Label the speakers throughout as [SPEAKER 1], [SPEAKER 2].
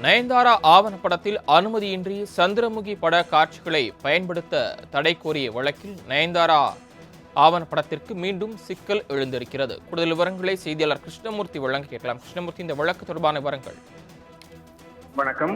[SPEAKER 1] நயன்தாரா ஆவணப்படத்தில் அனுமதியின்றி சந்திரமுகி பட காட்சிகளை பயன்படுத்த தடை கோரிய வழக்கில் நயன்தாரா ஆவணப்படத்திற்கு மீண்டும் சிக்கல் எழுந்திருக்கிறது. கூடுதல் விவரங்களை செய்தியாளர் கிருஷ்ணமூர்த்தி வழங்க கேட்கலாம். கிருஷ்ணமூர்த்தி, இந்த வழக்கு தொடர்பான விவரங்கள்.
[SPEAKER 2] வணக்கம்.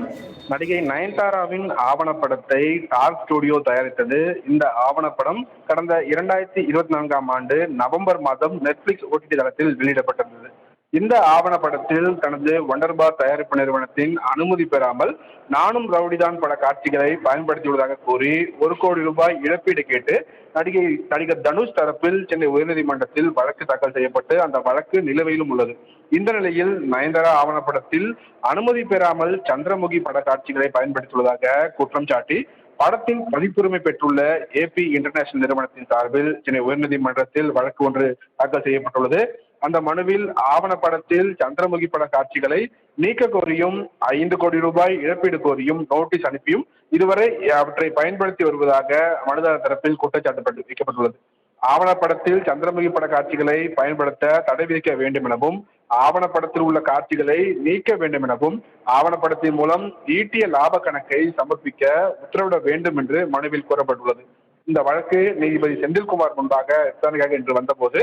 [SPEAKER 2] நடிகை நயன்தாராவின் ஆவணப்படத்தை டார்க் ஸ்டுடியோ தயாரித்தது. இந்த ஆவணப்படம் கடந்த 2024ஆம் ஆண்டு நவம்பர் மாதம் நெட்ஃபிளிக்ஸ் ஓடிடி தளத்தில் வெளியிடப்பட்டிருந்தது. இந்த ஆவணப்படத்தில் தனது வண்டர்பார் தயாரிப்பு நிறுவனத்தின் அனுமதி பெறாமல் நானும் ரவுடிதான் பட காட்சிகளை பயன்படுத்தியுள்ளதாக கூறி 1 கோடி ரூபாய் இழப்பீடு கேட்டு நடிகர் தனுஷ் தரப்பில் சென்னை உயர்நீதிமன்றத்தில் வழக்கு தாக்கல் செய்யப்பட்டு அந்த வழக்கு நிலுவையிலும் உள்ளது. இந்த நிலையில் நயன்தாரா ஆவணப்படத்தில் அனுமதி பெறாமல் சந்திரமுகி பட காட்சிகளை பயன்படுத்தியுள்ளதாக குற்றம் சாட்டி படத்தின் பதிப்புரிமை பெற்றுள்ள AP இன்டர்நேஷனல் நிறுவனத்தின் சார்பில் சென்னை உயர்நீதிமன்றத்தில் வழக்கு ஒன்று தாக்கல் செய்யப்பட்டுள்ளது. அந்த மனுவில் ஆவணப்படத்தில் சந்திரமுகி பட காட்சிகளை நீக்க கோரியும் 5 கோடி ரூபாய் இழப்பீடு கோரியும் நோட்டீஸ் அனுப்பியும் இதுவரை அவற்றை பயன்படுத்தி வருவதாக மனுதாரர் தரப்பில் குற்றச்சாட்டு வைக்கப்பட்டுள்ளது. ஆவணப்படத்தில் சந்திரமுகி பட காட்சிகளை பயன்படுத்த தடை விதிக்க வேண்டும் எனவும், ஆவணப்படத்தில் உள்ள காட்சிகளை நீக்க வேண்டும் எனவும், ஆவணப்படத்தின் மூலம் ஈட்டிய லாப கணக்கை சமர்ப்பிக்க உத்தரவிட வேண்டும் என்று மனுவில் கூறப்பட்டுள்ளது. இந்த வழக்கு நீதிபதி செந்தில்குமார் முன்பாக விசாரணைக்காக இன்று வந்தபோது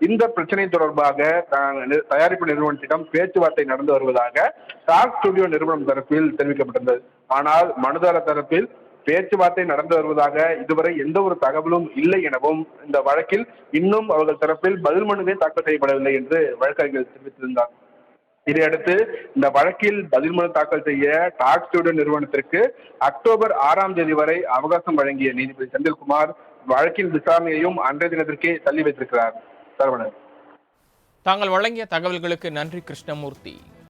[SPEAKER 2] இந்த பிரச்சனை தொடர்பாக தயாரிப்பு நிறுவனத்திடம் பேச்சுவார்த்தை நடந்து வருவதாக டார்க் ஸ்டுடியோ நிறுவனம் தரப்பில் தெரிவிக்கப்பட்டிருந்தது. ஆனால் மனுதாரர் தரப்பில் பேச்சுவார்த்தை நடந்து வருவதாக இதுவரை எந்த ஒரு தகவலும் இல்லை எனவும், இந்த வழக்கில் இன்னும் அவர்கள் தரப்பில் பதில் மனுவே தாக்கல் செய்யப்படவில்லை என்று வழக்கறிஞர்கள் தெரிவித்திருந்தார். இதையடுத்து இந்த வழக்கில் பதில் மனு தாக்கல் செய்ய டார்க் ஸ்டுடியோ நிறுவனத்திற்கு அக்டோபர் 6ஆம் தேதி வரை அவகாசம் வழங்கிய நீதிபதி செந்தில்குமார் வழக்கின் விசாரணையையும் அன்றைய தினத்திற்கே தள்ளி வைத்திருக்கிறார். சரவணன்,
[SPEAKER 1] தாங்கள் வழங்கிய தகவல்களுக்கு நன்றி கிருஷ்ணமூர்த்தி.